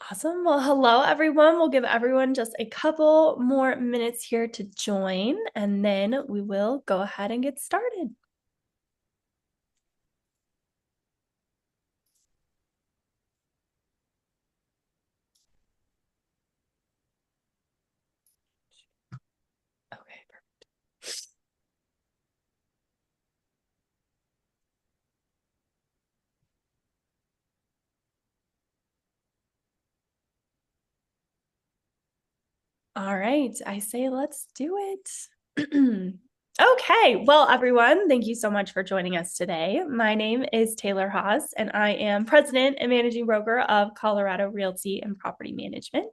Awesome. Well, hello, everyone. We'll give everyone just a couple more minutes here to join, and then we will go ahead and get started. Okay. All right. I say let's do it. Okay. Well, everyone, thank you so much for joining us today. My name is Taylor Haas, and I am president and managing broker of Colorado Realty and Property Management.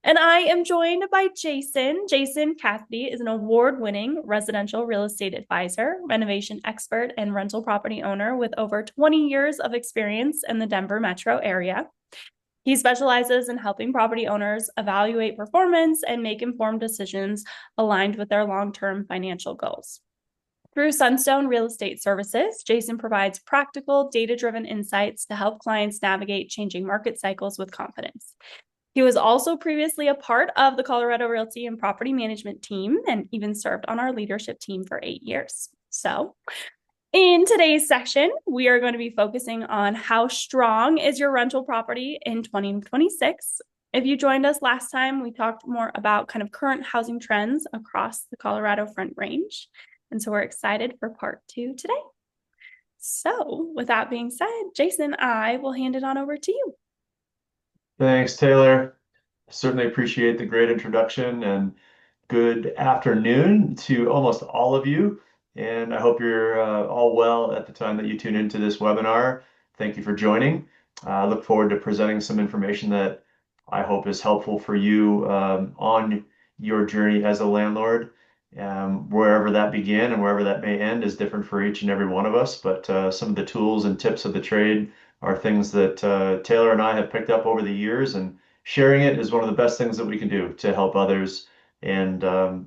And I am joined by Jason. Jason Cassidy is an award-winning residential real estate advisor, renovation expert, and rental property owner with over 20 years of experience in the Denver metro area. He specializes in helping property owners evaluate performance and make informed decisions aligned with their long-term financial goals. Through Sunstone Real Estate Services, Jason provides practical, data-driven insights to help clients navigate changing market cycles with confidence. He was also previously a part of the Colorado Realty and Property Management team and even served on our leadership team for 8 years. So, in today's section, we are going to be focusing on how strong is your rental property in 2026. If you joined us last time, we talked more about kind of current housing trends across the Colorado Front Range. And so we're excited for part 2 today. So, with that being said, Jason, I will hand it on over to you. Thanks, Taylor. Certainly appreciate the great introduction and good afternoon to almost all of you. And I hope you're all well at the time that you tune into this webinar. Thank you for joining. I look forward to presenting some information that I hope is helpful for you on your journey as a landlord. Wherever that began and wherever that may end is different for each and every one of us, but some of the tools and tips of the trade are things that Taylor and I have picked up over the years, and sharing it is one of the best things that we can do to help others. And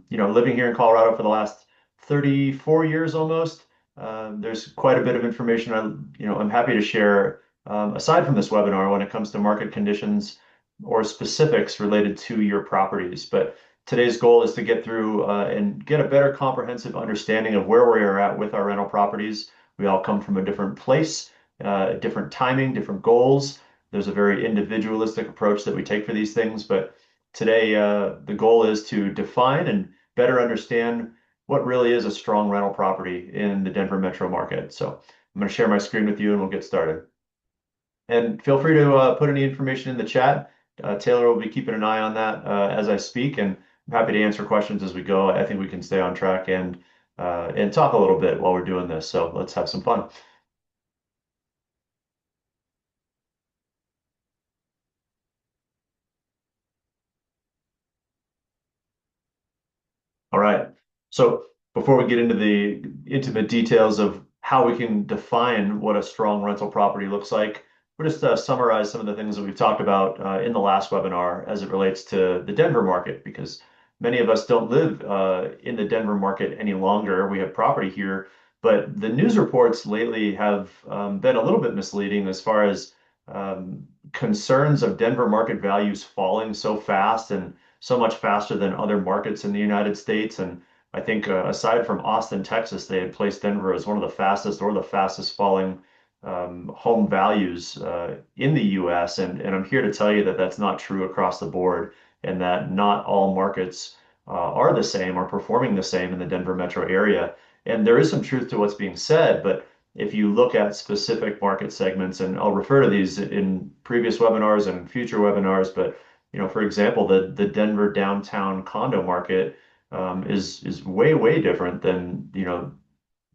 living here in Colorado for the last 34 years almost, there's quite a bit of information I'm happy to share aside from this webinar when it comes to market conditions or specifics related to your properties. But today's goal is to get through and get a better comprehensive understanding of where we are at with our rental properties. We all come from a different place, different timing, different goals. There's a very individualistic approach that we take for these things, but today the goal is to define and better understand what really is a strong rental property in the Denver metro market. So I'm going to share my screen with you and we'll get started. And feel free to put any information in the chat. Taylor will be keeping an eye on that as I speak, and I'm happy to answer questions as we go. I think we can stay on track and talk a little bit while we're doing this. So let's have some fun. All right. So before we get into the intimate details of how we can define what a strong rental property looks like, we'll just summarize some of the things that we've talked about in the last webinar as it relates to the Denver market, because many of us don't live in the Denver market any longer. We have property here, but the news reports lately have been a little bit misleading as far as concerns of Denver market values falling so fast and so much faster than other markets in the United States. And I think aside from Austin, Texas, they had placed Denver as one of the fastest or the fastest falling home values in the US. And I'm here to tell you that that's not true across the board, and that not all markets are the same or performing the same in the Denver metro area. And there is some truth to what's being said, but if you look at specific market segments, and I'll refer to these in previous webinars and future webinars, but for example, the Denver downtown condo market is way different than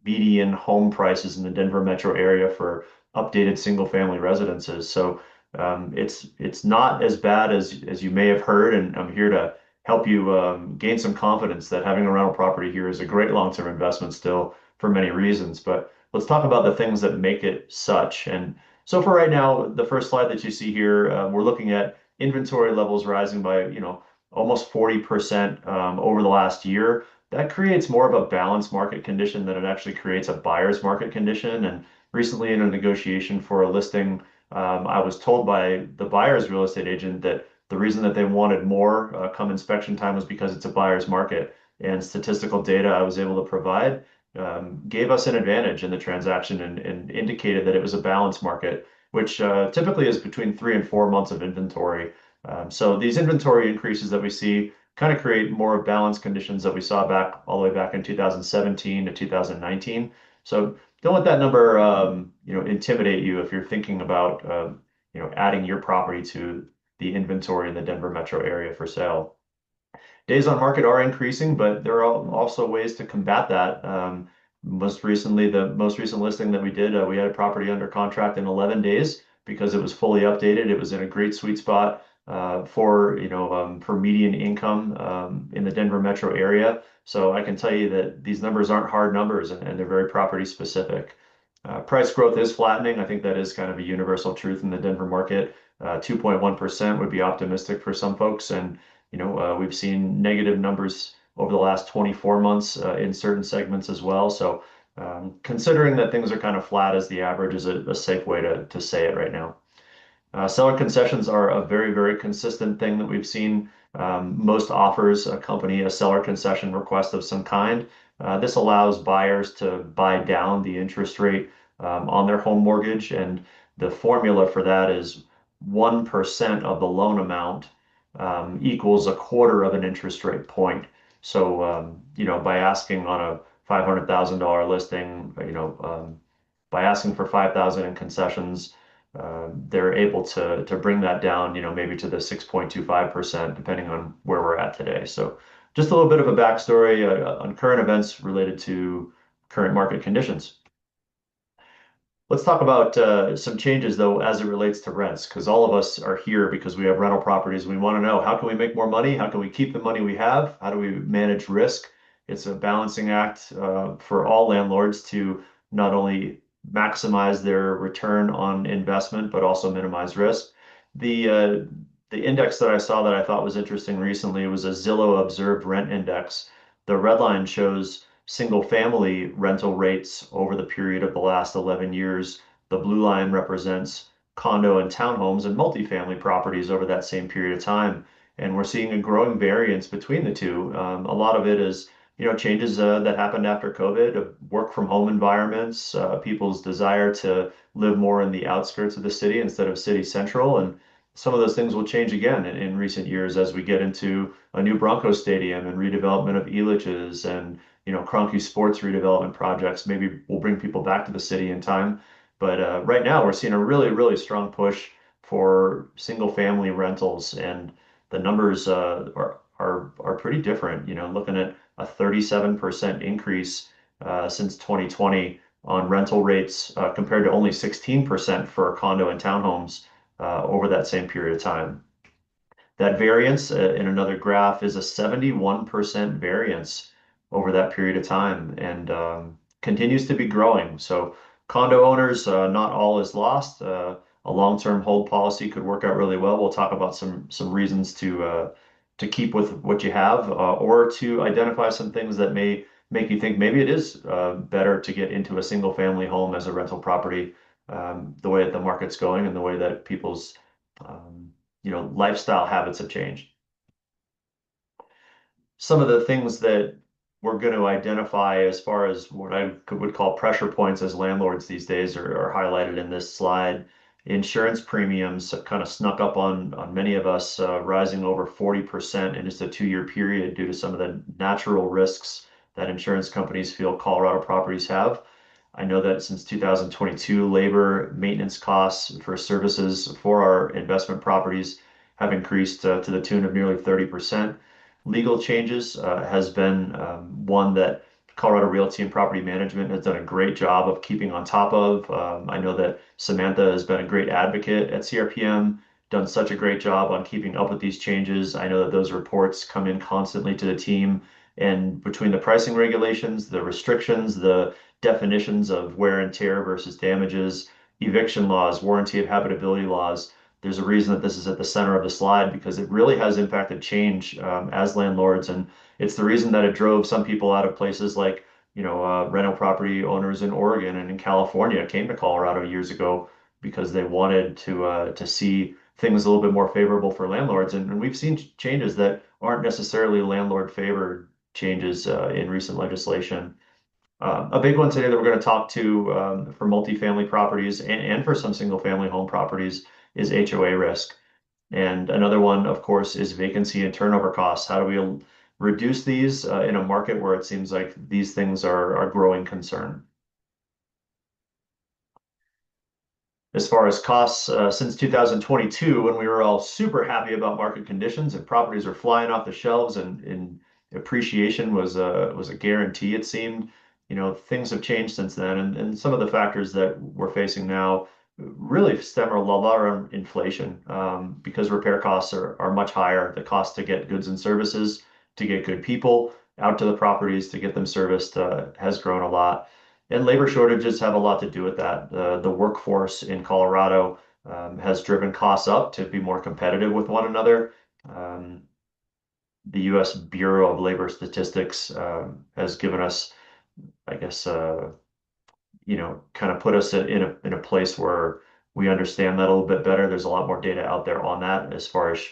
median home prices in the Denver metro area for updated single family residences. So it's not as bad as you may have heard, and I'm here to help you gain some confidence that having a rental property here is a great long-term investment still for many reasons. But let's talk about the things that make it such. And so for right now, the first slide that you see here, we're looking at inventory levels rising by almost 40% over the last year. That creates more of a balanced market condition than it actually creates a buyer's market condition. And recently, in a negotiation for a listing I was told by the buyer's real estate agent that the reason that they wanted more come inspection time was because it's a buyer's market. And statistical data I was able to provide gave us an advantage in the transaction and indicated that it was a balanced market, which typically is between 3 and 4 months of inventory. So these inventory increases that we see kind of create more balanced conditions that we saw back all the way back in 2017 to 2019. So don't let that number, intimidate you if you're thinking about, adding your property to the inventory in the Denver metro area for sale. Days on market are increasing, but there are also ways to combat that. Most recently, the most recent listing that we did, we had a property under contract in 11 days because it was fully updated. It was in a great sweet spot for median income in the Denver metro area. So I can tell you that these numbers aren't hard numbers and they're very property specific. Price growth is flattening. I think that is kind of a universal truth in the Denver market. 2.1% would be optimistic for some folks, and we've seen negative numbers over the last 24 months in certain segments as well. So considering that things are kind of flat as the average is a safe way to say it right now. Seller concessions are a very, very consistent thing that we've seen. Most offers accompany a seller concession request of some kind. This allows buyers to buy down the interest rate on their home mortgage, and the formula for that is 1% of the loan amount equals a quarter of an interest rate point. So, by asking on a $500,000 listing, by asking for 5,000 in concessions, they're able to bring that down, maybe to the 6.25%, depending on where we're at today. So just a little bit of a backstory on current events related to current market conditions. Let's talk about some changes though as it relates to rents, because all of us are here because we have rental properties. We want to know, how can we make more money? How can we keep the money we have? How do we manage risk? It's a balancing act for all landlords to not only maximize their return on investment, but also minimize risk. The uh, the index that I saw that I thought was interesting recently was a Zillow Observed Rent Index. The red line shows single family rental rates over the period of the last 11 years. The blue line represents condo and townhomes and multifamily properties over that same period of time. And we're seeing a growing variance between the two. A lot of it is, changes that happened after COVID, work from home environments, people's desire to live more in the outskirts of the city instead of city central. And some of those things will change again in recent years as we get into a new Broncos stadium and redevelopment of Elitch's and Kroenke sports redevelopment projects. Maybe we'll bring people back to the city in time. But right now, we're seeing a really, really strong push for single family rentals, and the numbers are pretty different. Looking at a 37% increase since 2020 on rental rates compared to only 16% for condo and townhomes over that same period of time. That variance in another graph is a 71% variance over that period of time and continues to be growing. So condo owners, not all is lost. A long-term hold policy could work out really well. We'll talk about some reasons to keep with what you have or to identify some things that may make you think maybe it is better to get into a single family home as a rental property, the way that the market's going and the way that people's lifestyle habits have changed. Some of the things that we're going to identify as far as what I would call pressure points as landlords these days are highlighted in this slide. Insurance premiums kind of snuck up on many of us, rising over 40% in just a 2-year period due to some of the natural risks that insurance companies feel Colorado properties have. I know that since 2022, labor maintenance costs for services for our investment properties have increased to the tune of nearly 30%. Legal changes has been one that Colorado Realty and Property Management has done a great job of keeping on top of. I know that Samantha has been a great advocate at CRPM, done such a great job on keeping up with these changes. I know that those reports come in constantly to the team, and between the pricing regulations, the restrictions, the definitions of wear and tear versus damages, eviction laws, warranty of habitability laws, there's a reason that this is at the center of the slide because it really has impacted change as landlords. And it's the reason that it drove some people out of places like, rental property owners in Oregon and in California came to Colorado years ago because they wanted to see things a little bit more favorable for landlords. And we've seen changes that aren't necessarily landlord favored changes in recent legislation. A big one today that we're going to talk to for multifamily properties and for some single family home properties is HOA risk. And another one, of course, is vacancy and turnover costs. How do we reduce these in a market where it seems like these things are growing concern? As far as costs, since 2022, when we were all super happy about market conditions and properties were flying off the shelves and appreciation was a guarantee, it seemed. Things have changed since then, and some of the factors that we're facing now really stem a lot from inflation, because repair costs are much higher. The cost to get goods and services, to get good people out to the properties, to get them serviced, has grown a lot. And labor shortages have a lot to do with that. The workforce in Colorado has driven costs up to be more competitive with one another. Um, the U.S. Bureau of Labor Statistics has given us, I guess, kind of put us in a place where we understand that a little bit better. There's a lot more data out there on that as far as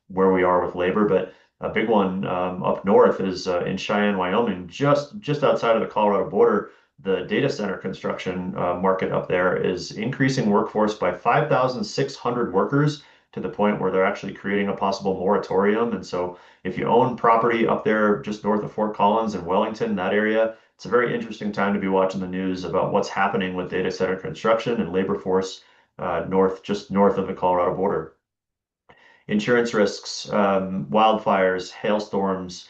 where we are with labor. But a big one up north is in Cheyenne, Wyoming, just outside of the Colorado border. The data center construction market up there is increasing workforce by 5,600 workers to the point where they're actually creating a possible moratorium. And so, if you own property up there just north of Fort Collins and Wellington, that area, it's a very interesting time to be watching the news about what's happening with data center construction and labor force just north of the Colorado border. Insurance risks, wildfires, hailstorms,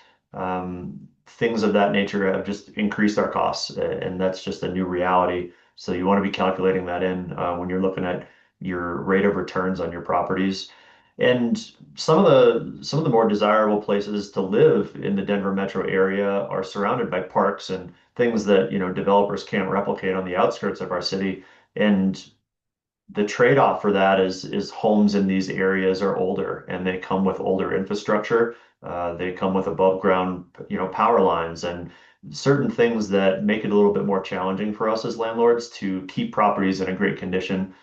things of that nature have just increased our costs, and that's just a new reality. So you want to be calculating that in when you're looking at your rate of returns on your properties. And some of the more desirable places to live in the Denver metro area are surrounded by parks and things that, developers can't replicate on the outskirts of our city. And the trade-off for that is homes in these areas are older and they come with older infrastructure. They come with above ground, power lines and certain things that make it a little bit more challenging for us as landlords to keep properties in a great condition.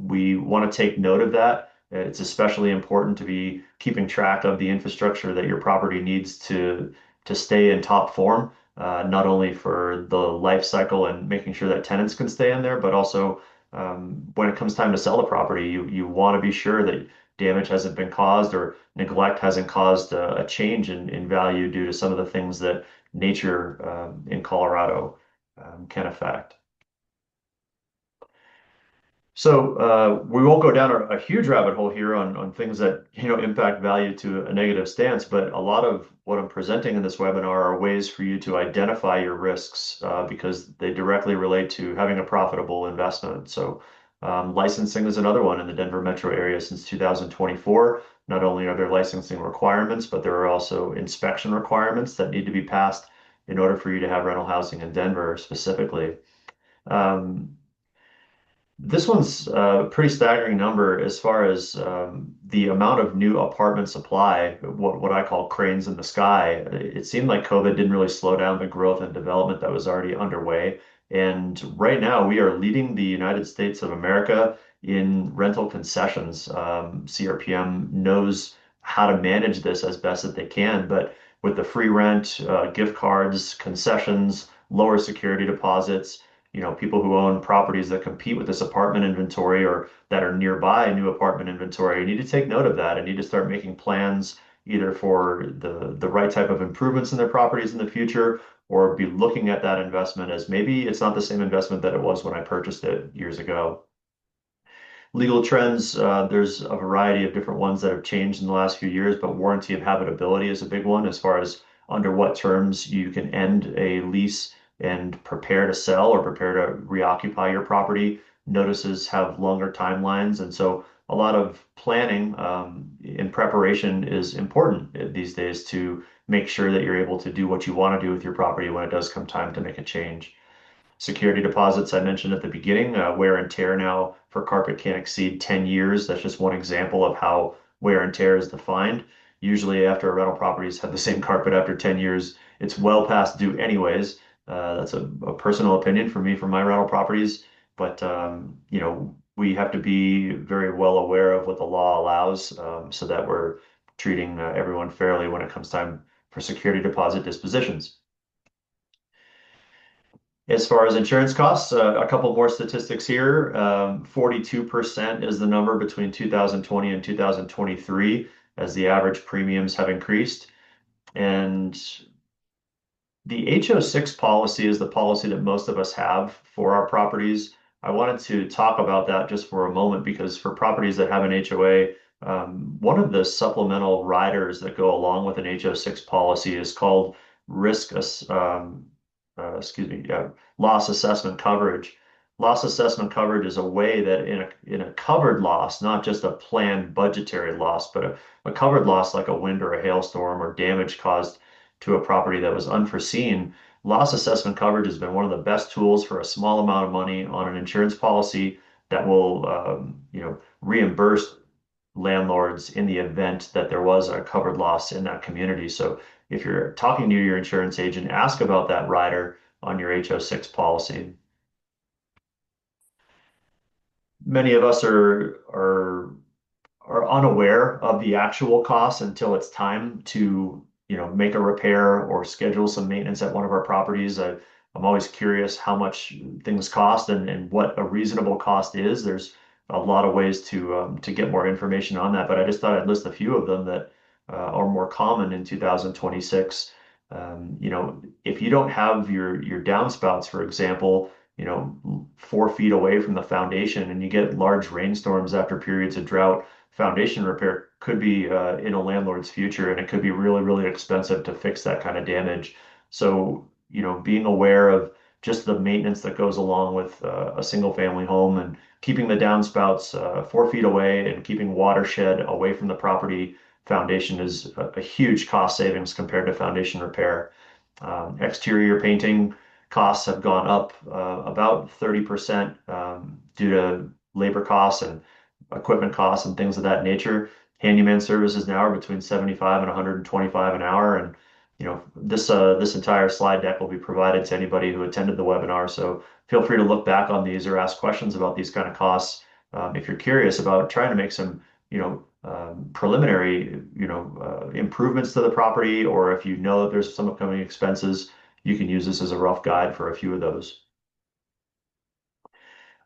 We want to take note of that. It's especially important to be keeping track of the infrastructure that your property needs to stay in top form, not only for the life cycle and making sure that tenants can stay in there, but also when it comes time to sell the property, you want to be sure that damage hasn't been caused or neglect hasn't caused a change in value due to some of the things that nature in Colorado can affect. So we won't go down a huge rabbit hole here on things that impact value to a negative stance, but a lot of what I'm presenting in this webinar are ways for you to identify your risks because they directly relate to having a profitable investment. So licensing is another one in the Denver metro area since 2024. Not only are there licensing requirements, but there are also inspection requirements that need to be passed in order for you to have rental housing in Denver specifically. Um, this one's a pretty staggering number as far as the amount of new apartment supply, what I call cranes in the sky. It seemed like COVID didn't really slow down the growth and development that was already underway. And right now, we are leading the United States of America in rental concessions. CRPM knows how to manage this as best that they can, but with the free rent, gift cards, concessions, lower security deposits, people who own properties that compete with this apartment inventory or that are nearby new apartment inventory need to take note of that and need to start making plans either for the right type of improvements in their properties in the future or be looking at that investment as maybe it's not the same investment that it was when I purchased it years ago. Legal trends, there's a variety of different ones that have changed in the last few years, but warranty of habitability is a big one as far as under what terms you can end a lease and prepare to sell or prepare to reoccupy your property. Notices have longer timelines, and so a lot of planning in preparation is important these days to make sure that you're able to do what you want to do with your property when it does come time to make a change. Security deposits I mentioned at the beginning, wear and tear now for carpet can't exceed 10 years. That's just one example of how wear and tear is defined. Usually after a rental property's had the same carpet after 10 years, it's well past due anyways. That's a personal opinion for me for my rental properties. But, we have to be very well aware of what the law allows, so that we're treating everyone fairly when it comes time for security deposit dispositions. As far as insurance costs, a couple more statistics here. 42% is the number between 2020 and 2023 as the average premiums have increased. And the HO6 policy is the policy that most of us have for our properties. I wanted to talk about that just for a moment because for properties that have an HOA, one of the supplemental riders that go along with an HO6 policy is called risk, excuse me, yeah, loss assessment coverage. Loss assessment coverage is a way that in a covered loss, not just a planned budgetary loss, but a covered loss like a wind or a hailstorm or damage caused to a property that was unforeseen, loss assessment coverage has been one of the best tools for a small amount of money on an insurance policy that will, reimburse landlords in the event that there was a covered loss in that community. So if you're talking to your insurance agent, ask about that rider on your HO6 policy. Many of us are unaware of the actual costs until it's time to, make a repair or schedule some maintenance at one of our properties. I'm always curious how much things cost and what a reasonable cost is. There's a lot of ways to get more information on that, but I just thought I'd list a few of them that are more common in 2026. If you don't have your downspouts, for example, 4 feet away from the foundation, and you get large rainstorms after periods of drought, foundation repair could be in a landlord's future, and it could be really, really expensive to fix that kind of damage. So, being aware of just the maintenance that goes along with a single family home and keeping the downspouts 4 feet away and keeping watershed away from the property foundation is a huge cost savings compared to foundation repair. Exterior painting costs have gone up about 30% due to labor costs and equipment costs and things of that nature. Handyman services now are between 75 and 125 an hour, and this entire slide deck will be provided to anybody who attended the webinar. So feel free to look back on these or ask questions about these kind of costs if you're curious about trying to make some preliminary improvements to the property, or if you know that there's some upcoming expenses, you can use this as a rough guide for a few of those.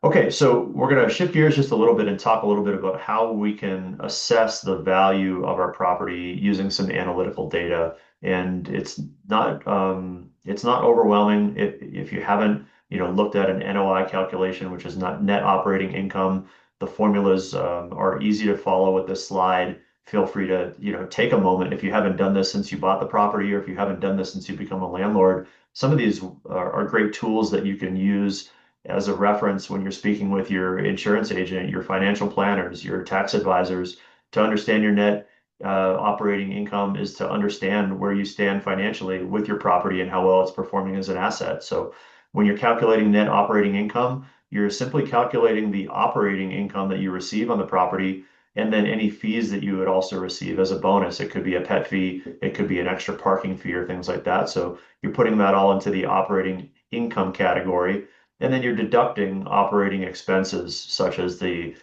Okay, so we're going to shift gears just a little bit and talk a little bit about how we can assess the value of our property using some analytical data. And it's not overwhelming if you haven't looked at an NOI calculation, which is not net operating income. The formulas are easy to follow with this slide. Feel free to take a moment if you haven't done this since you bought the property, or if you haven't done this since you become a landlord. Some of these are great tools that you can use as a reference when you're speaking with your insurance agent, your financial planners, your tax advisors. To understand your net operating income is to understand where you stand financially with your property and how well it's performing as an asset. So when you're calculating net operating income, you're simply calculating the operating income that you receive on the property and then any fees that you would also receive as a bonus. It could be a pet fee, it could be an extra parking fee or things like that. So you're putting that all into the operating income category. And then you're deducting operating expenses such as the,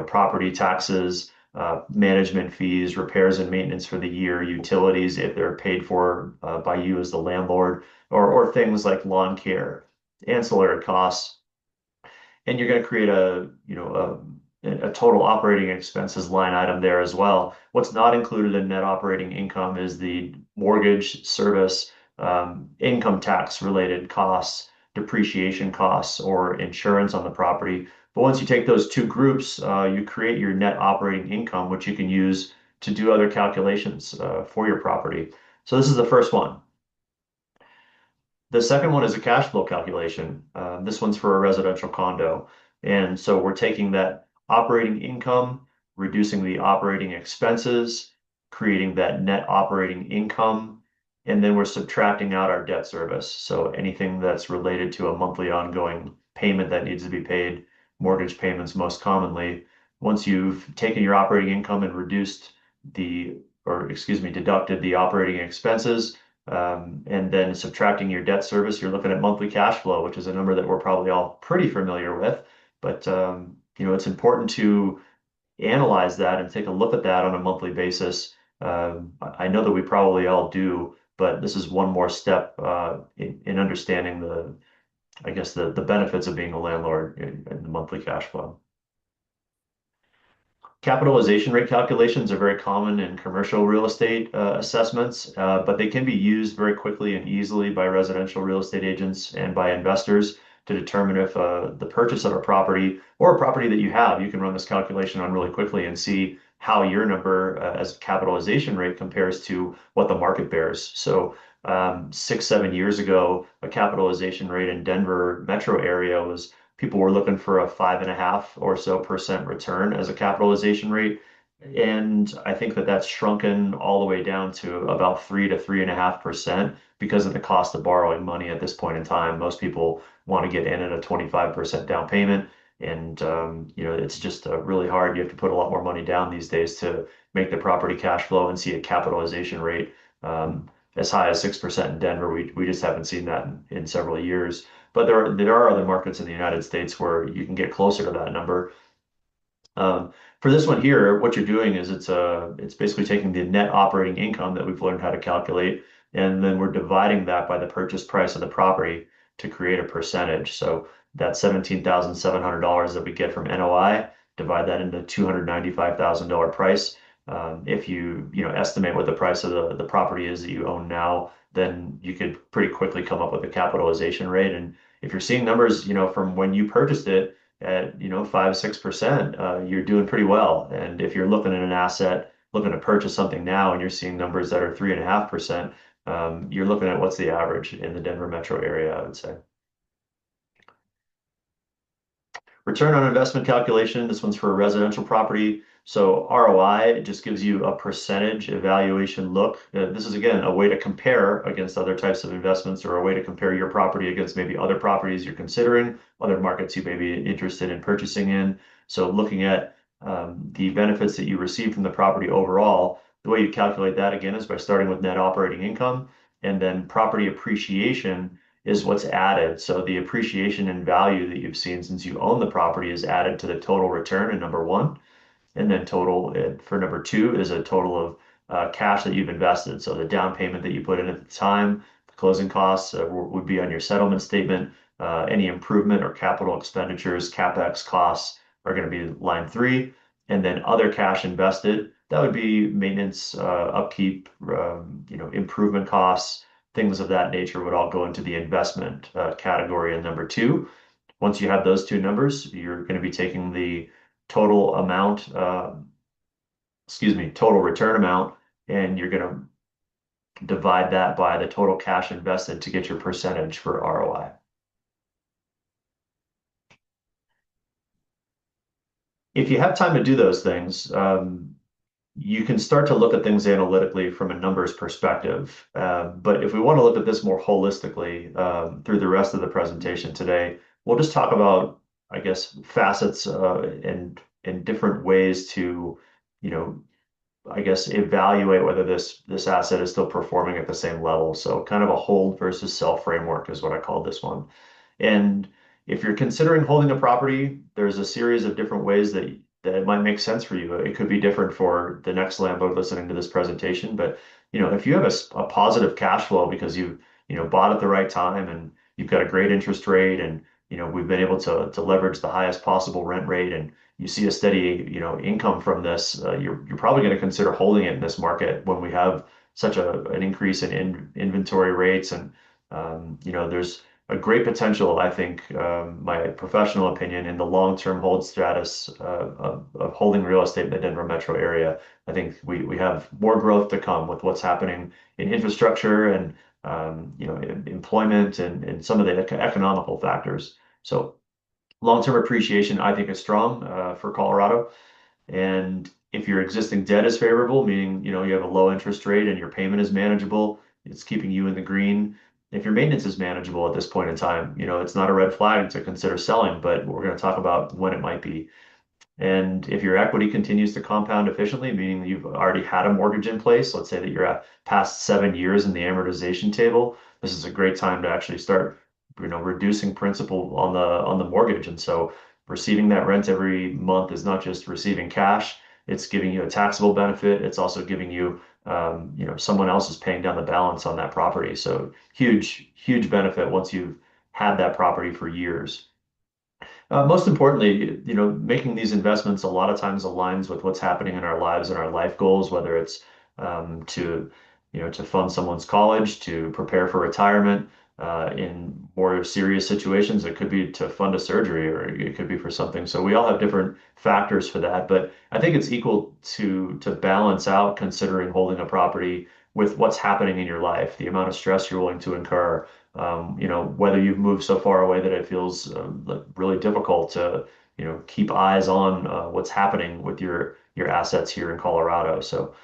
property taxes, management fees, repairs and maintenance for the year, utilities if they're paid for by you as the landlord, or things like lawn care, ancillary costs. And you're going to create a total operating expenses line item there as well. What's not included in net operating income is the mortgage service, income tax related costs, depreciation costs, or insurance on the property. But once you take those two groups, you create your net operating income, which you can use to do other calculations for your property. So this is the first one. The second one is a cash flow calculation. This one's for a residential condo. And so we're taking that operating income, reducing the operating expenses, creating that net operating income, and then we're subtracting out our debt service. So anything that's related to a monthly ongoing payment that needs to be paid, mortgage payments most commonly. Once you've taken your operating income and deducted the operating expenses, and then subtracting your debt service, you're looking at monthly cash flow, which is a number that we're probably all pretty familiar with. But it's important to analyze that and take a look at that on a monthly basis. I know that we probably all do, but this is one more step in understanding I guess, the benefits of being a landlord in the monthly cash flow. Capitalization rate calculations are very common in commercial real estate assessments, but they can be used very quickly and easily by residential real estate agents and by investors to determine if the purchase of a property or a property that you have, you can run this calculation on really quickly and see how your number as capitalization rate compares to what the market bears. So 6, 7 years ago, a capitalization rate in Denver metro area was people were looking for a 5.5% or so return as a capitalization rate. And I think that that's shrunken all the way down to about 3 to 3.5% because of the cost of borrowing money at this point in time. Most people want to get in at a 25% down payment. And, it's just really hard. You have to put a lot more money down these days to make the property cash flow and see a capitalization rate as high as 6% in Denver. We just haven't seen that in several years. But there are other markets in the United States where you can get closer to that number. For this one here, what you're doing is it's basically taking the net operating income that we've learned how to calculate, and then we're dividing that by the purchase price of the property to create a percentage. So that $17,700 that we get from NOI, divide that into $295,000 price. If you estimate what the price of the property is that you own now, then you could pretty quickly come up with a capitalization rate. And if you're seeing numbers, from when you purchased it at 5, 6%, you're doing pretty well. And if you're looking at an asset, looking to purchase something now, and you're seeing numbers that are 3.5%, you're looking at what's the average in the Denver metro area, I would say. Return on investment calculation, this one's for a residential property. So ROI just gives you a percentage evaluation look. This is, again, a way to compare against other types of investments or a way to compare your property against maybe other properties you're considering, other markets you may be interested in purchasing in. So looking at the benefits that you receive from the property overall, the way you calculate that, again, is by starting with net operating income, and then property appreciation is what's added. So the appreciation in value that you've seen since you own the property is added to the total return in number one. And then total for number two is a total of cash that you've invested. So the down payment that you put in at the time, the closing costs would be on your settlement statement. Any improvement or capital expenditures, CapEx costs are going to be line three. And then other cash invested, that would be maintenance, upkeep, improvement costs, things of that nature would all go into the investment category in number two. Once you have those two numbers, you're going to be taking the total amount, total return amount, and you're going to divide that by the total cash invested to get your percentage for ROI. If you have time to do those things, you can start to look at things analytically from a numbers perspective. But if we want to look at this more holistically through the rest of the presentation today, we'll just talk about, I guess, facets and different ways to, I guess, evaluate whether this asset is still performing at the same level. So kind of a hold versus sell framework is what I call this one. And if you're considering holding a property, there's a series of different ways that it might make sense for you. It could be different for the next landlord listening to this presentation, but if you have a positive cash flow because you bought at the right time and you've got a great interest rate and we've been able to leverage the highest possible rent rate and you see a steady income from this, you're probably going to consider holding it in this market when we have such an increase in inventory rates and there's a great potential, I think, my professional opinion, in the long-term hold status of holding real estate in the Denver metro area. I think we have more growth to come with what's happening in infrastructure and employment and some of the economical factors. So long-term appreciation, I think, is strong for Colorado. And if your existing debt is favorable, meaning you have a low interest rate and your payment is manageable, it's keeping you in the green. If your maintenance is manageable at this point in time, it's not a red flag to consider selling, but we're going to talk about when it might be. And if your equity continues to compound efficiently, meaning that you've already had a mortgage in place, let's say that you're at past 7 years in the amortization table, this is a great time to actually start, reducing principal on the mortgage. And so receiving that rent every month is not just receiving cash, it's giving you a taxable benefit. It's also giving you, someone else is paying down the balance on that property. So huge, huge benefit once you've had that property for years. Most importantly, making these investments a lot of times aligns with what's happening in our lives and our life goals, whether it's to fund someone's college, to prepare for retirement. In more serious situations, it could be to fund a surgery or it could be for something. So we all have different factors for that, but I think it's equal to balance out considering holding a property with what's happening in your life, the amount of stress you're willing to incur, whether you've moved so far away that it feels like really difficult to, keep eyes on what's happening with your assets here in Colorado. So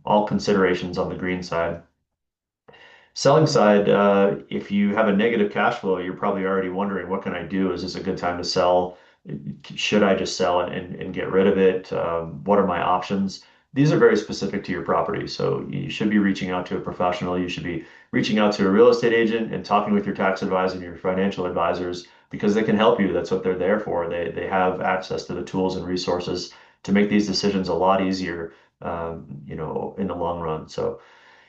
all considerations on the green side. Selling side, if you have a negative cash flow, you're probably already wondering, what can I do? Is this a good time to sell? Should I just sell it and get rid of it? What are my options? These are very specific to your property. So you should be reaching out to a professional. You should be reaching out to a real estate agent and talking with your tax advisor and your financial advisors because they can help you. That's what they're there for. They have access to the tools and resources to make these decisions a lot easier, in the long run. So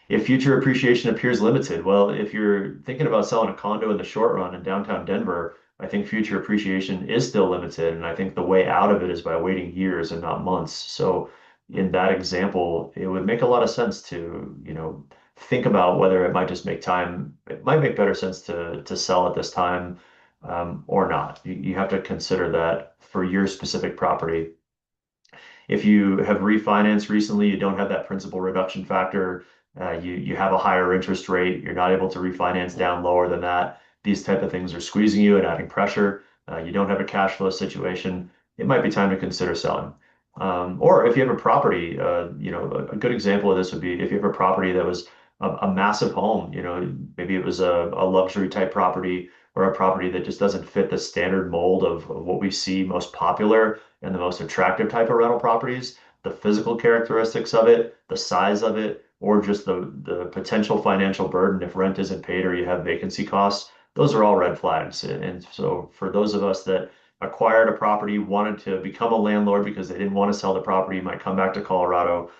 if future appreciation appears limited, well, if you're thinking about selling a condo in the short run in downtown Denver, I think future appreciation is still limited. And I think the way out of it is by waiting years and not months. So in that example, it would make a lot of sense to, think about whether it might just make time, it might make better sense to sell at this time, or not. You have to consider that for your specific property. If you have refinanced recently, you don't have that principal reduction factor. You have a higher interest rate. You're not able to refinance down lower than that. These type of things are squeezing you and adding pressure. You don't have a cash flow situation. It might be time to consider selling. Or if you have a property, a good example of this would be if you have a property that was a massive home, maybe it was a luxury type property or a property that just doesn't fit the standard mold of what we see most popular and the most attractive type of rental properties, the physical characteristics of it, the size of it, or just the potential financial burden if rent isn't paid or you have vacancy costs. Those are all red flags. And so for those of us that acquired a property, wanted to become a landlord because they didn't want to sell the property, might come back to Colorado,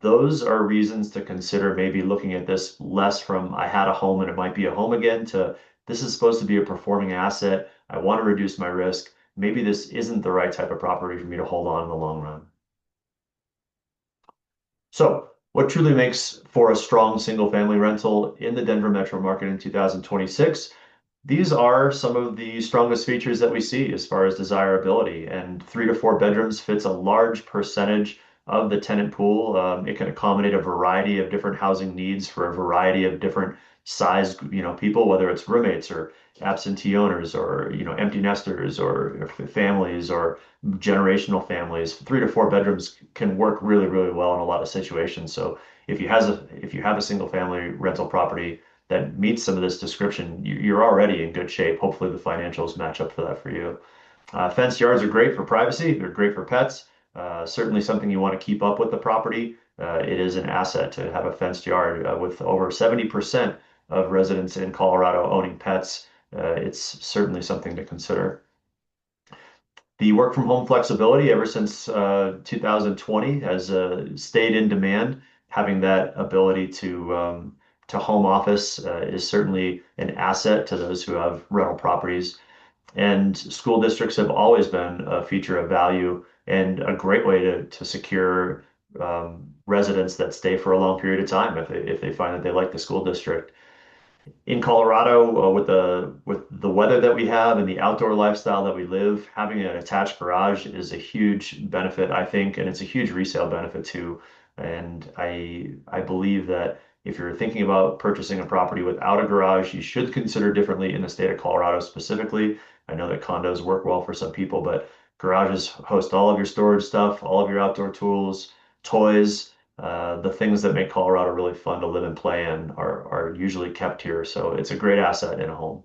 those are reasons to consider maybe looking at this less from I had a home and it might be a home again to this is supposed to be a performing asset. I want to reduce my risk. Maybe this isn't the right type of property for me to hold on in the long run. So, what truly makes for a strong single family rental in the Denver metro market in 2026? These are some of the strongest features that we see as far as desirability, and 3 to 4 bedrooms fits a large percentage of the tenant pool. It can accommodate a variety of different housing needs for a variety of different sized, people, whether it's roommates or absentee owners or, empty nesters or families or generational families. 3 to 4 bedrooms can work really, really well in a lot of situations. So if you have a single family rental property that meets some of this description, you're already in good shape. Hopefully the financials match up for that for you. Fenced yards are great for privacy. They're great for pets. Certainly something you want to keep up with the property. It is an asset to have a fenced yard with over 70% of residents in Colorado owning pets. It's certainly something to consider. The work from home flexibility ever since 2020 has stayed in demand. Having that ability to home office is certainly an asset to those who have rental properties. And school districts have always been a feature of value and a great way to secure residents that stay for a long period of time if they find that they like the school district in Colorado, with the weather that we have and the outdoor lifestyle that we live, having an attached garage is a huge benefit, I think, and it's a huge resale benefit too. And I believe that if you're thinking about purchasing a property without a garage, you should consider differently in the state of Colorado specifically. I know that condos work well for some people, but garages host all of your storage stuff, all of your outdoor tools, toys. The things that make Colorado really fun to live and play in are usually kept here. So it's a great asset in a home.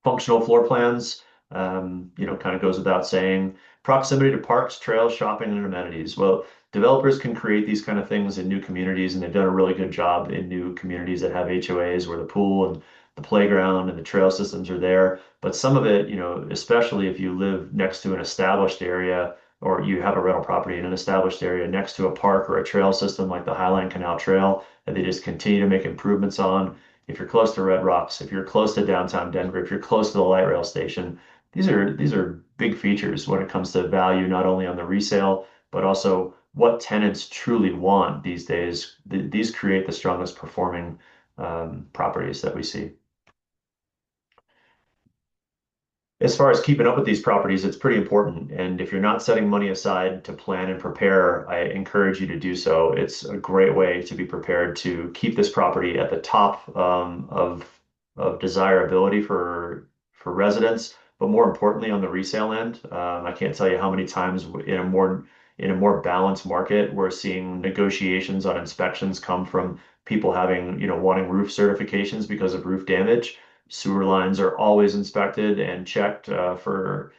Functional floor plans, kind of goes without saying. Proximity to parks, trails, shopping, and amenities. Well, developers can create these kind of things in new communities, and they've done a really good job in new communities that have HOAs where the pool and the playground and the trail systems are there. But some of it, especially if you live next to an established area or you have a rental property in an established area next to a park or a trail system like the Highline Canal Trail that they just continue to make improvements on. If you're close to Red Rocks, if you're close to downtown Denver, if you're close to the light rail station, these are big features when it comes to value, not only on the resale, but also what tenants truly want these days. These create the strongest performing properties that we see. As far as keeping up with these properties, it's pretty important. And if you're not setting money aside to plan and prepare, I encourage you to do so. It's a great way to be prepared to keep this property at the top of desirability for residents, but more importantly on the resale end. I can't tell you how many times in a more balanced market, we're seeing negotiations on inspections come from people having, wanting roof certifications because of roof damage. Sewer lines are always inspected and checked for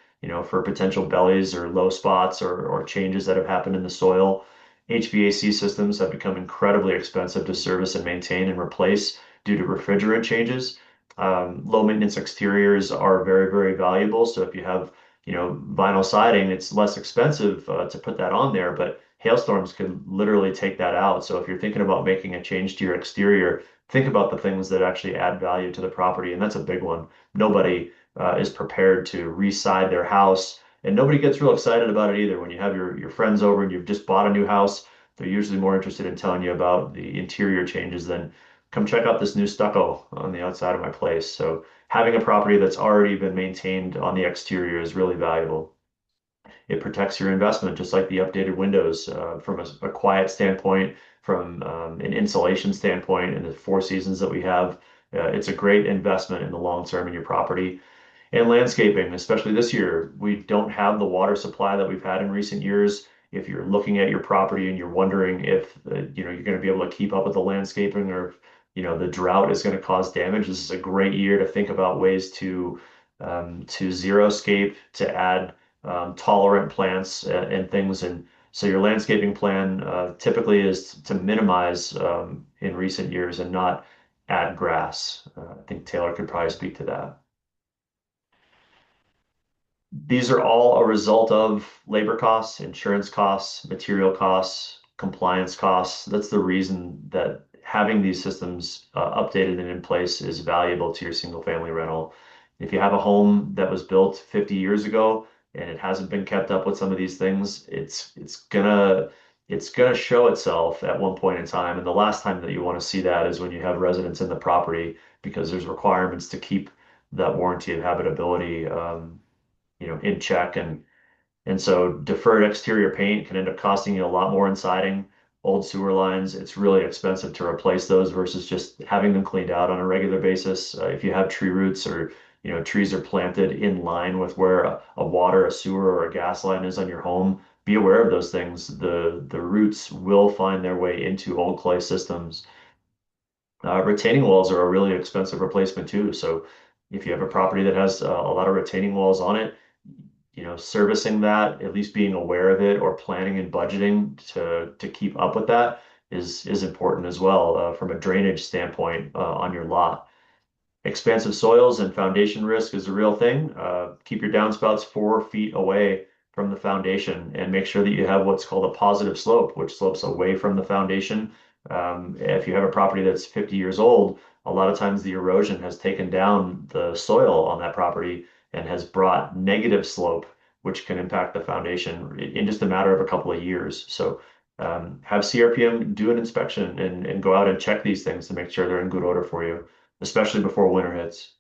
potential bellies or low spots or changes that have happened in the soil. HVAC systems have become incredibly expensive to service and maintain and replace due to refrigerant changes. Low maintenance exteriors are very, very valuable. So if you have, vinyl siding, it's less expensive to put that on there, but hailstorms can literally take that out. So if you're thinking about making a change to your exterior, think about the things that actually add value to the property, and that's a big one. Nobody is prepared to re-side their house, and nobody gets real excited about it either. When you have your friends over and you've just bought a new house, they're usually more interested in telling you about the interior changes than come check out this new stucco on the outside of my place. So having a property that's already been maintained on the exterior is really valuable. It protects your investment, just like the updated windows from a quiet standpoint, from an insulation standpoint, and the four seasons that we have. It's a great investment in the long term in your property. And landscaping, especially this year, we don't have the water supply that we've had in recent years. If you're looking at your property and you're wondering if you're going to be able to keep up with the landscaping or if, the drought is going to cause damage, this is a great year to think about ways to xeriscape, to add tolerant plants and things. And so your landscaping plan typically is to minimize in recent years and not add grass. I think Taylor could probably speak to that. These are all a result of labor costs, insurance costs, material costs, compliance costs. That's the reason that having these systems updated and in place is valuable to your single family rental. If you have a home that was built 50 years ago and it hasn't been kept up with some of these things, it's gonna show itself at one point in time. And the last time that you want to see that is when you have residents in the property because there's requirements to keep that warranty of habitability in check. And so deferred exterior paint can end up costing you a lot more in siding. Old sewer lines, it's really expensive to replace those versus just having them cleaned out on a regular basis. If you have tree roots or trees are planted in line with where a water, a sewer, or a gas line is on your home, be aware of those things. The roots will find their way into old clay systems. Retaining walls are a really expensive replacement too. So if you have a property that has a lot of retaining walls on it, servicing that, at least being aware of it or planning and budgeting to keep up with that is important as well from a drainage standpoint on your lot. Expansive soils and foundation risk is a real thing. Keep your downspouts 4 feet away from the foundation and make sure that you have what's called a positive slope, which slopes away from the foundation. If you have a property that's 50 years old, a lot of times the erosion has taken down the soil on that property and has brought negative slope, which can impact the foundation in just a matter of a couple of years. So have CRPM do an inspection and go out and check these things to make sure they're in good order for you, especially before winter hits.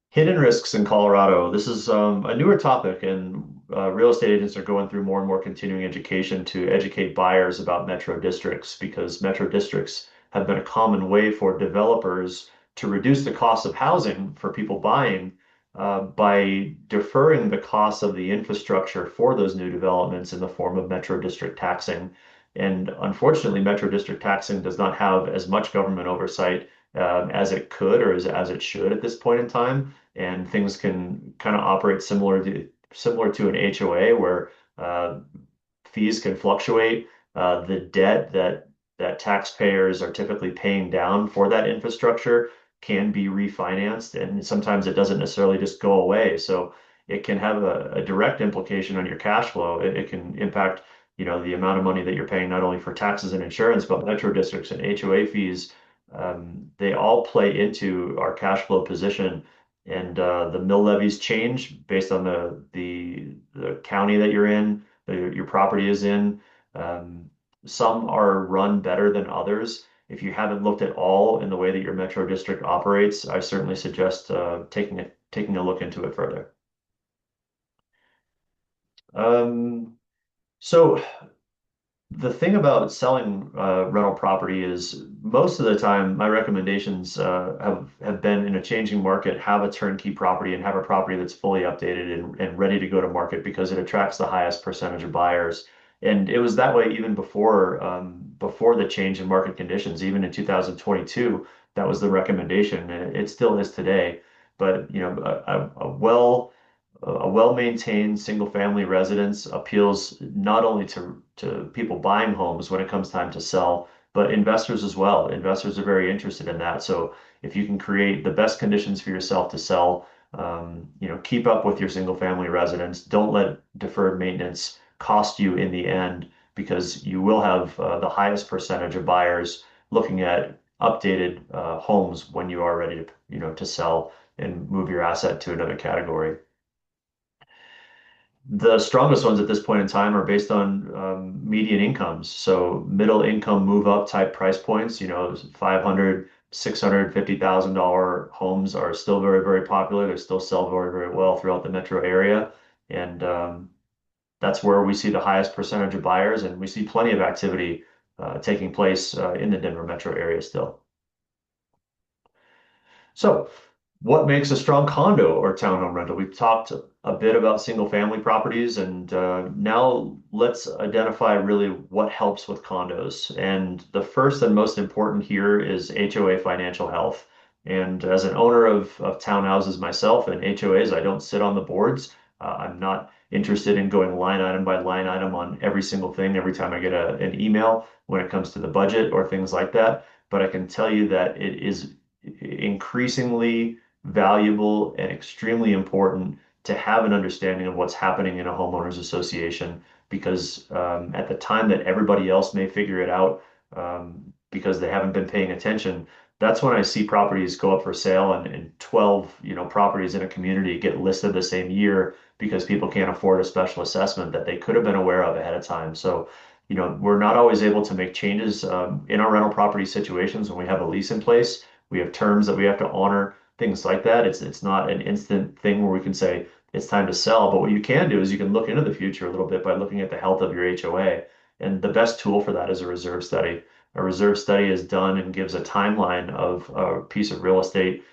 Hidden risks in Colorado. This is a newer topic, and real estate agents are going through more and more continuing education to educate buyers about metro districts because metro districts have been a common way for developers to reduce the cost of housing for people buying by deferring the cost of the infrastructure for those new developments in the form of metro district taxing. And unfortunately, metro district taxing does not have as much government oversight as it could or as it should at this point in time, and things can kind of operate similar to an HOA where fees can fluctuate. The debt that that taxpayers are typically paying down for that infrastructure can be refinanced, and sometimes it doesn't necessarily just go away. So it can have a direct implication on your cash flow. It can impact, the amount of money that you're paying not only for taxes and insurance, but metro districts and HOA fees. They all play into our cash flow position, and the mill levies change based on the county that you're in, your property is in. Um, some are run better than others. If you haven't looked at all in the way that your metro district operates, I certainly suggest taking a look into it further. Um, so the thing about selling rental property is most of the time my recommendations have been in a changing market, have a turnkey property and have a property that's fully updated and ready to go to market because it attracts the highest percentage of buyers. And it was that way even before the change in market conditions, even in 2022, that was the recommendation. And it still is today. But a well-maintained single-family residence appeals not only to people buying homes when it comes time to sell, but investors as well. Investors are very interested in that. So if you can create the best conditions for yourself to sell, keep up with your single-family residence. Don't let deferred maintenance cost you in the end, because you will have the highest percentage of buyers looking at updated homes when you are ready to sell and move your asset to another category. The strongest ones at this point in time are based on median incomes. So middle income move up type price points, 500, $650,000 homes are still very, very popular. They still sell very, very well throughout the metro area. And that's where we see the highest percentage of buyers, and we see plenty of activity taking place in the Denver metro area still. So, what makes a strong condo or townhome rental? We've talked a bit about single family properties, and now let's identify really what helps with condos. And the first and most important here is HOA financial health. And as an owner of townhouses myself and HOAs, I don't sit on the boards. I'm not interested in going line item by line item on every single thing every time I get an email when it comes to the budget or things like that. But I can tell you that it is increasingly valuable and extremely important to have an understanding of what's happening in a homeowners association, because at the time that everybody else may figure it out, because they haven't been paying attention, that's when I see properties go up for sale, and 12, properties in a community get listed the same year because people can't afford a special assessment that they could have been aware of ahead of time. So, we're not always able to make changes in our rental property situations when we have a lease in place. We have terms that we have to honor, things like that. It's not an instant thing where we can say it's time to sell. But what you can do is you can look into the future a little bit by looking at the health of your HOA. And the best tool for that is a reserve study. A reserve study is done and gives a timeline of a piece of real estate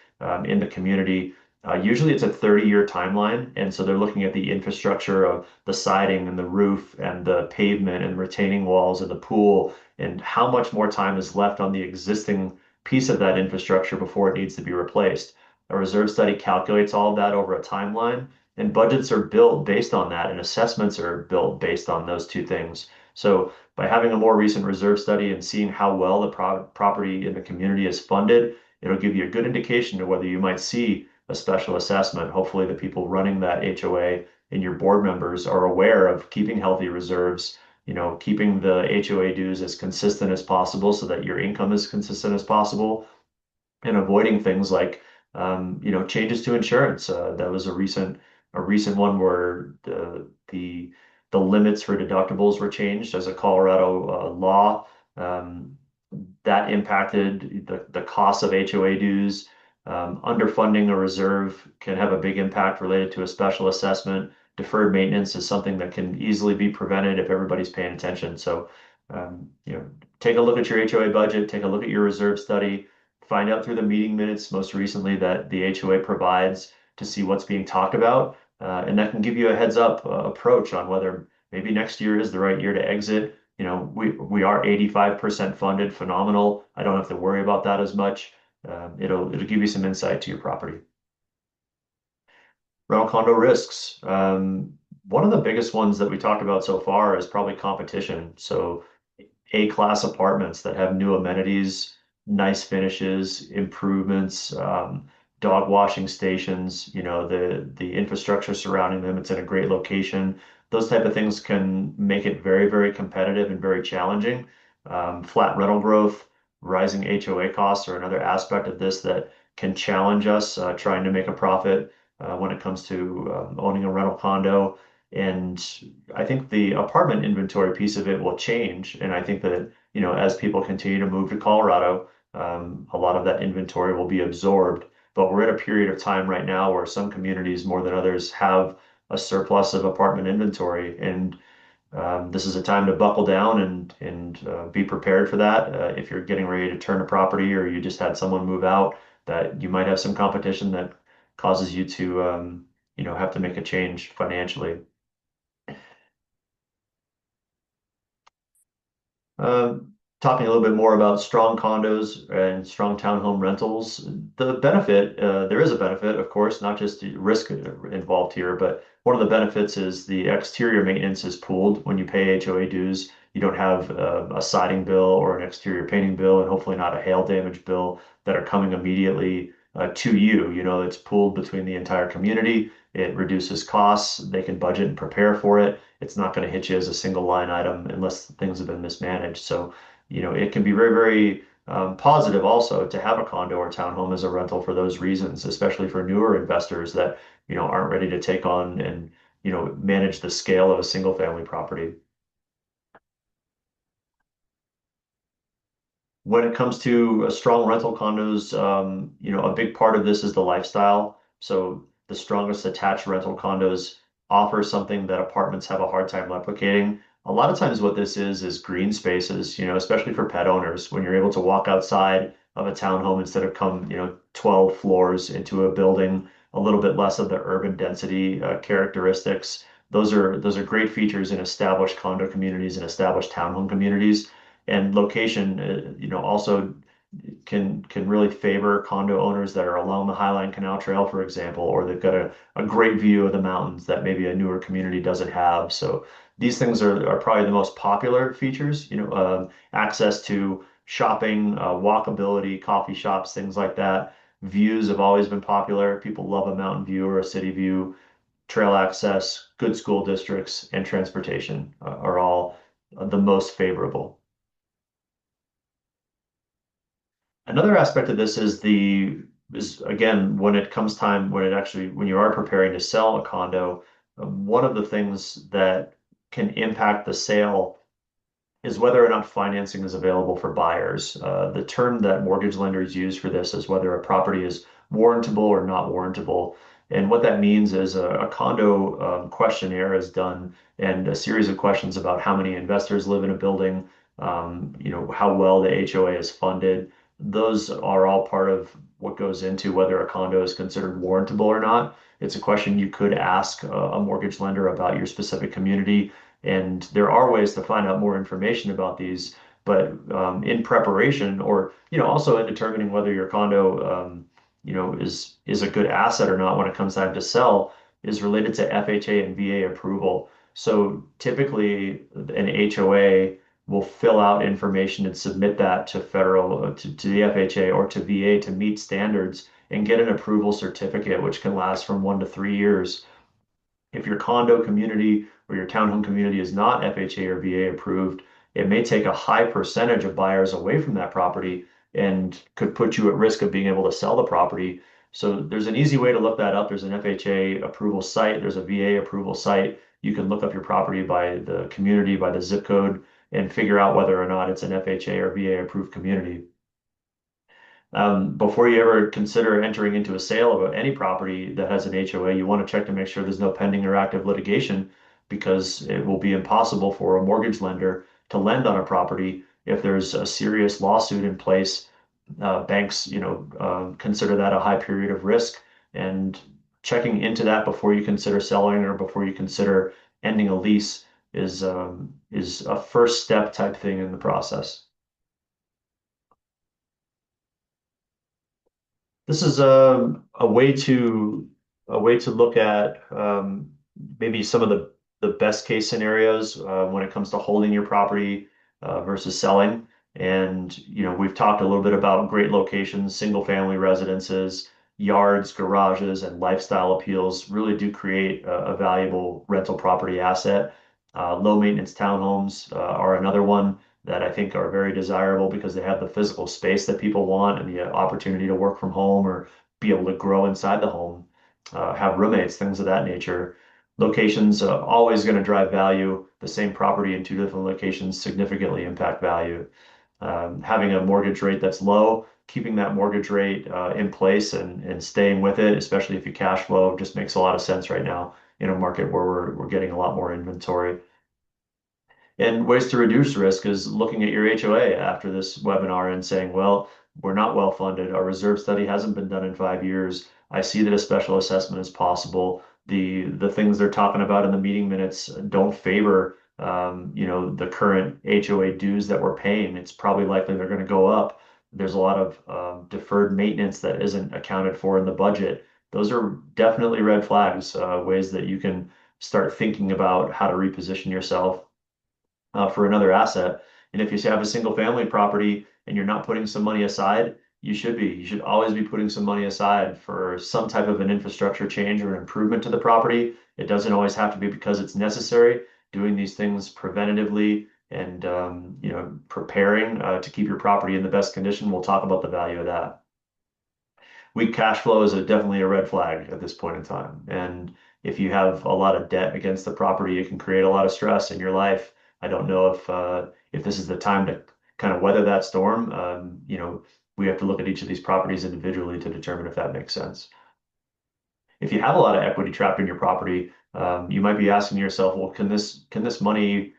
in the community. Usually it's a 30-year timeline. And so they're looking at the infrastructure of the siding and the roof and the pavement and retaining walls and the pool, and how much more time is left on the existing piece of that infrastructure before it needs to be replaced. A reserve study calculates all of that over a timeline, and budgets are built based on that, and assessments are built based on those two things. So by having a more recent reserve study and seeing how well the property in the community is funded, it'll give you a good indication of whether you might see a special assessment. Hopefully, the people running that HOA and your board members are aware of keeping healthy reserves, keeping the HOA dues as consistent as possible so that your income is consistent as possible, and avoiding things like, changes to insurance. That was a recent one where the limits for deductibles were changed as a Colorado law. Um, that impacted the cost of HOA dues. Underfunding a reserve can have a big impact related to a special assessment. Deferred maintenance is something that can easily be prevented if everybody's paying attention. So, take a look at your HOA budget, take a look at your reserve study, find out through the meeting minutes most recently that the HOA provides to see what's being talked about. And that can give you a heads up approach on whether maybe next year is the right year to exit. We are 85% funded, phenomenal. I don't have to worry about that as much. It'll give you some insight to your property. Rental condo risks. One of the biggest ones that we talked about so far is probably competition. So A-class apartments that have new amenities, nice finishes, improvements, dog washing stations, the infrastructure surrounding them. It's in a great location. Those type of things can make it very, very competitive and very challenging. Flat rental growth, rising HOA costs are another aspect of this that can challenge us trying to make a profit when it comes to owning a rental condo. And I think the apartment inventory piece of it will change. And I think that, as people continue to move to Colorado, a lot of that inventory will be absorbed. But we're at a period of time right now where some communities more than others have a surplus of apartment inventory. And this is a time to buckle down and be prepared for that. If you're getting ready to turn a property or you just had someone move out, that you might have some competition that causes you to, have to make a change financially. Uh, Talking a little bit more about strong condos and strong townhome rentals, there is a benefit, of course, not just the risk involved here, but one of the benefits is the exterior maintenance is pooled when you pay HOA dues. You don't have a siding bill or an exterior painting bill, and hopefully not a hail damage bill that are coming immediately to you. It's pooled between the entire community. It reduces costs. They can budget and prepare for it. It's not going to hit you as a single line item unless things have been mismanaged. So, it can be very, very positive also to have a condo or townhome as a rental for those reasons, especially for newer investors that, aren't ready to take on and, manage the scale of a single family property. When it comes to strong rental condos, a big part of this is the lifestyle. So the strongest attached rental condos offer something that apartments have a hard time replicating. A lot of times what this is green spaces, especially for pet owners, when you're able to walk outside of a townhome instead of come, 12 floors into a building, a little bit less of the urban density characteristics. Those are great features in established condo communities and established townhome communities, and location, also can really favor condo owners that are along the Highline Canal Trail, for example, or they've got a great view of the mountains that maybe a newer community doesn't have. So these things are probably the most popular features, access to shopping, walkability, coffee shops, things like that. Views have always been popular. People love a mountain view or a city view. Trail access, good school districts, and transportation are all the most favorable. Another aspect of this is again when it comes time when you are preparing to sell a condo, one of the things that can impact the sale is whether or not financing is available for buyers. The term that mortgage lenders use for this is whether a property is warrantable or not warrantable. And what that means is a condo questionnaire is done and a series of questions about how many investors live in a building, how well the HOA is funded. Those are all part of what goes into whether a condo is considered warrantable or not. It's a question you could ask a mortgage lender about your specific community, and there are ways to find out more information about these, but in preparation or, also in determining whether your condo, is a good asset or not when it comes time to sell is related to FHA and VA approval. So typically an HOA will fill out information and submit that to to the FHA or to VA to meet standards and get an approval certificate, which can last from 1 to 3 years. If your condo community or your townhome community is not FHA or VA approved, it may take a high percentage of buyers away from that property and could put you at risk of being able to sell the property. So there's an easy way to look that up. There's an FHA approval site, there's a VA approval site. You can look up your property by the community, by the zip code, and figure out whether or not it's an FHA or VA approved community. Before you ever consider entering into a sale of any property that has an HOA, you want to check to make sure there's no pending or active litigation because it will be impossible for a mortgage lender to lend on a property if there's a serious lawsuit in place. Banks, consider that a high period of risk, and checking into that before you consider selling or before you consider ending a lease is a first step type thing in the process. This is a way to look at maybe some of the best case scenarios when it comes to holding your property. versus selling. And, we've talked a little bit about great locations, single family residences, yards, garages, and lifestyle appeals really do create a valuable rental property asset. Low maintenance townhomes are another one that I think are very desirable because they have the physical space that people want and the opportunity to work from home or be able to grow inside the home, have roommates, things of that nature. Locations always going to drive value. The same property in two different locations significantly impact value. Having a mortgage rate that's low, keeping that mortgage rate in place and staying with it, especially if you cash flow, just makes a lot of sense right now in a market where we're getting a lot more inventory. And ways to reduce risk is looking at your HOA after this webinar and saying, well, we're not well funded. Our reserve study hasn't been done in 5 years. I see that a special assessment is possible. The things they're talking about in the meeting minutes don't favor the current HOA dues that we're paying. It's probably likely they're going to go up. There's a lot of deferred maintenance that isn't accounted for in the budget. Those are definitely red flags, ways that you can start thinking about how to reposition yourself for another asset. And if you have a single family property and you're not putting some money aside, you should be. You should always be putting some money aside for some type of an infrastructure change or an improvement to the property. It doesn't always have to be because it's necessary. Doing these things preventatively and preparing to keep your property in the best condition. We'll talk about the value of that. Weak cash flow is definitely a red flag at this point in time. And if you have a lot of debt against the property, it can create a lot of stress in your life. I don't know if this is the time to kind of weather that storm. We have to look at each of these properties individually to determine if that makes sense. If you have a lot of equity trapped in your property, you might be asking yourself, well, can this money,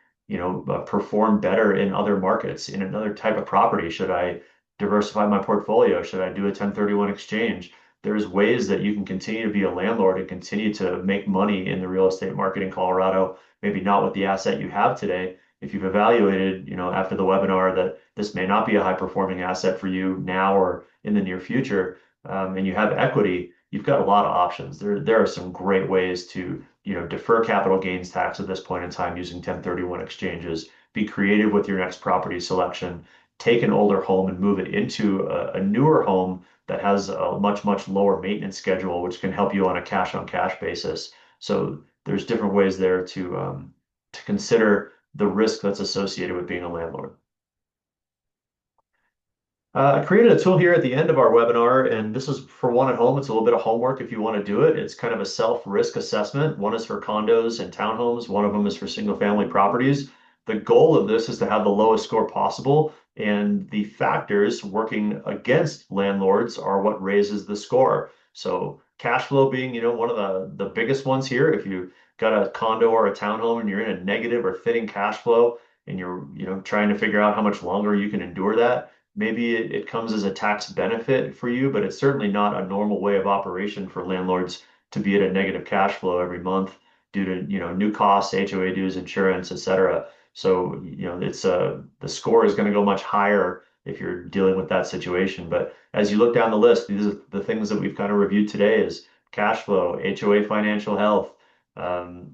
perform better in other markets, in another type of property? Should I diversify my portfolio? Should I do a 1031 exchange? There's ways that you can continue to be a landlord and continue to make money in the real estate market in Colorado, maybe not with the asset you have today. If you've evaluated, after the webinar that this may not be a high performing asset for you now or in the near future, and you have equity, you've got a lot of options. There are some great ways to, defer capital gains tax at this point in time using 1031 exchanges. Be creative with your next property selection. Take an older home and move it into a newer home that has a much, much lower maintenance schedule, which can help you on a cash on cash basis. So there's different ways there to consider the risk that's associated with being a landlord. I created a tool here at the end of our webinar, and this is for one at home. It's a little bit of homework if you want to do it. It's kind of a self-risk assessment. One is for condos and townhomes. One of them is for single-family properties. The goal of this is to have the lowest score possible, and the factors working against landlords are what raises the score. So cash flow being, one of the biggest ones here. If you got a condo or a townhome and you're in a negative or thinning cash flow, and you're, trying to figure out how much longer you can endure that, maybe it comes as a tax benefit for you, but it's certainly not a normal way of operation for landlords to be at a negative cash flow every month due to, new costs, HOA dues, insurance, et cetera. So, it's the score is going to go much higher if you're dealing with that situation. But as you look down the list, these are the things that we've kind of reviewed today is cash flow, HOA financial health,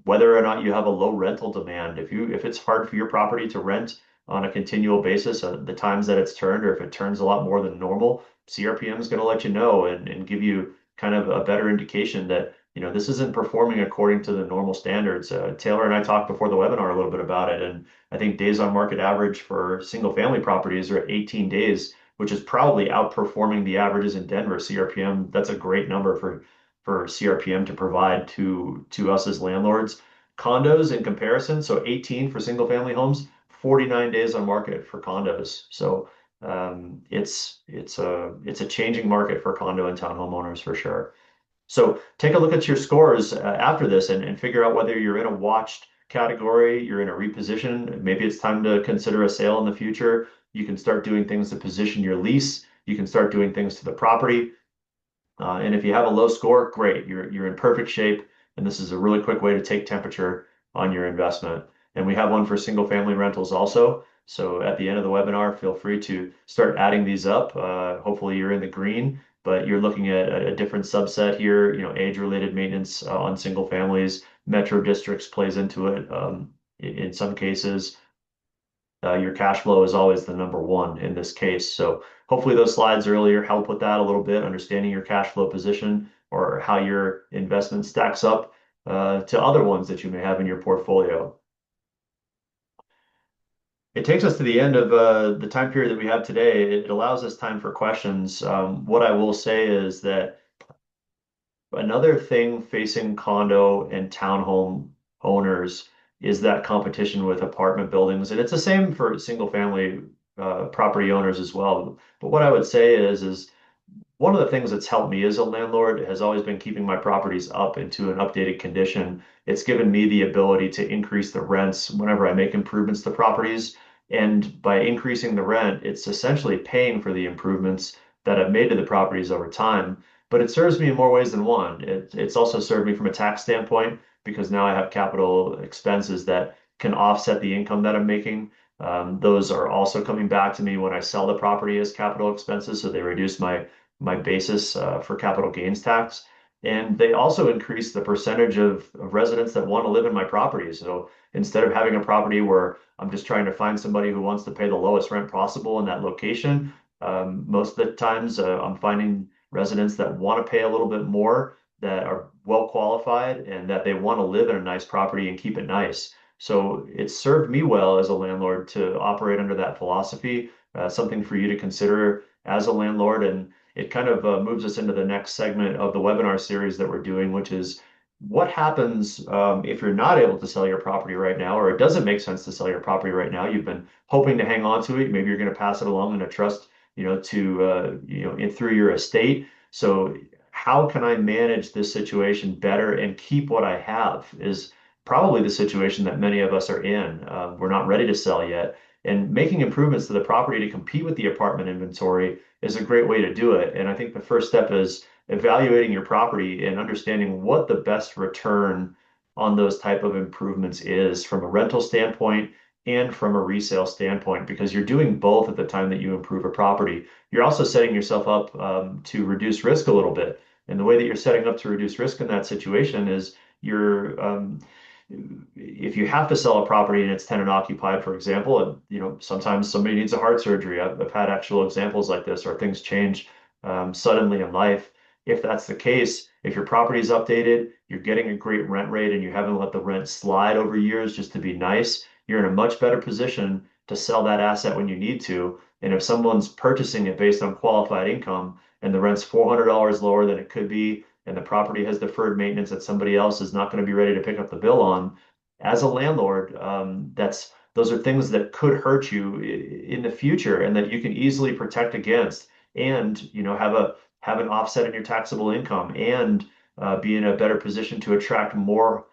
whether or not you have a low rental demand. If it's hard for your property to rent on a continual basis, the times that it's turned, or if it turns a lot more than normal, CRPM is going to let you know and give you kind of a better indication that, this isn't performing according to the normal standards. Taylor and I talked before the webinar a little bit about it, and I think days on market average for single family properties are at 18 days, which is probably outperforming the averages in Denver. CRPM, that's a great number for CRPM to provide to us as landlords. Condos in comparison, so 18 for single family homes, 49 days on market for condos. So it's a changing market for condo and townhome owners for sure. So take a look at your scores after this and figure out whether you're in a watched category, you're in a reposition. Maybe it's time to consider a sale in the future. You can start doing things to position your lease. You can start doing things to the property. And if you have a low score, great, you're in perfect shape. And this is a really quick way to take temperature on your investment. And we have one for single family rentals also. So at the end of the webinar, feel free to start adding these up. Hopefully you're in the green, but you're looking at a different subset here, age-related maintenance on single families. Metro districts plays into it in some cases. your cash flow is always the number one in this case. So hopefully those slides earlier help with that a little bit, understanding your cash flow position or how your investment stacks up to other ones that you may have in your portfolio. It takes us to the end of the time period that we have today. It allows us time for questions. What I will say is that another thing facing condo and townhome owners is that competition with apartment buildings, and it's the same for single family property owners as well. But what I would say is one of the things that's helped me as a landlord has always been keeping my properties up into an updated condition. It's given me the ability to increase the rents whenever I make improvements to properties. And by increasing the rent, it's essentially paying for the improvements that I've made to the properties over time. But it serves me in more ways than one. It's also served me from a tax standpoint because now I have capital expenses that can offset the income that I'm making. Those are also coming back to me when I sell the property as capital expenses, so they reduce my basis for capital gains tax. And they also increase the percentage of residents that want to live in my property. So instead of having a property where I'm just trying to find somebody who wants to pay the lowest rent possible in that location, most of the times I'm finding residents that want to pay a little bit more, that are well qualified, and that they want to live in a nice property and keep it nice. So it's served me well as a landlord to operate under that philosophy. Something for you to consider as a landlord. And it kind of moves us into the next segment of the webinar series that we're doing, which is what happens if you're not able to sell your property right now, or it doesn't make sense to sell your property right now. You've been hoping to hang on to it. Maybe you're going to pass it along in a trust, through your estate. So how can I manage this situation better and keep what I have is probably the situation that many of us are in. We're not ready to sell yet. And making improvements to the property to compete with the apartment inventory is a great way to do it. And I think the first step is evaluating your property and understanding what the best return on those type of improvements is from a rental standpoint and from a resale standpoint, because you're doing both at the time that you improve a property. You're also setting yourself up to reduce risk a little bit. And the way that you're setting up to reduce risk in that situation is you're if you have to sell a property and it's tenant occupied, for example, and sometimes somebody needs a heart surgery. I've had actual examples like this, or things change suddenly in life. If that's the case, if your property is updated, you're getting a great rent rate, and you haven't let the rent slide over years just to be nice, you're in a much better position to sell that asset when you need to. And if someone's purchasing it based on qualified income and the rent's $400 lower than it could be, and the property has deferred maintenance that somebody else is not going to be ready to pick up the bill on, as a landlord, those are things that could hurt you in the future, and that you can easily protect against, and have an offset in your taxable income, and be in a better position to attract more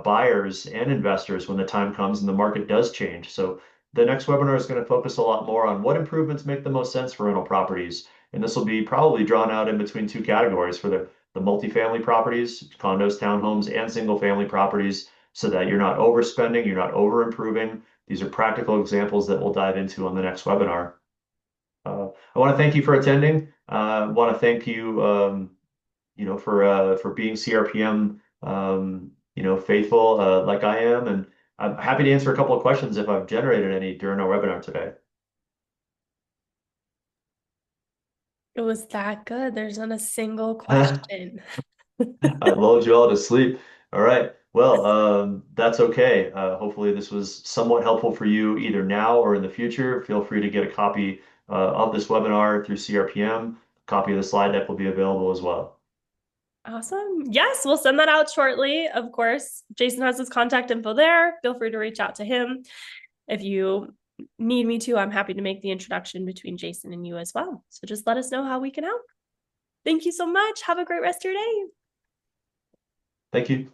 buyers and investors when the time comes and the market does change. So the next webinar is going to focus a lot more on what improvements make the most sense for rental properties. And this will be probably drawn out in between two categories for the multifamily properties, condos, townhomes, and single family properties, so that you're not overspending, you're not over improving. These are practical examples that we'll dive into on the next webinar. I want to thank you for attending. I want to thank you, for being CRPM, faithful like I am, and I'm happy to answer a couple of questions if I've generated any during our webinar today. It was that good. There's not a single question. I lulled you all to sleep. All right. Well, that's okay. Hopefully, this was somewhat helpful for you either now or in the future. Feel free to get a copy of this webinar through CRPM. A copy of the slide deck will be available as well. Awesome. Yes, we'll send that out shortly. Of course, Jason has his contact info there. Feel free to reach out to him. If you need me to, I'm happy to make the introduction between Jason and you as well. So just let us know how we can help. Thank you so much. Have a great rest of your day. Thank you.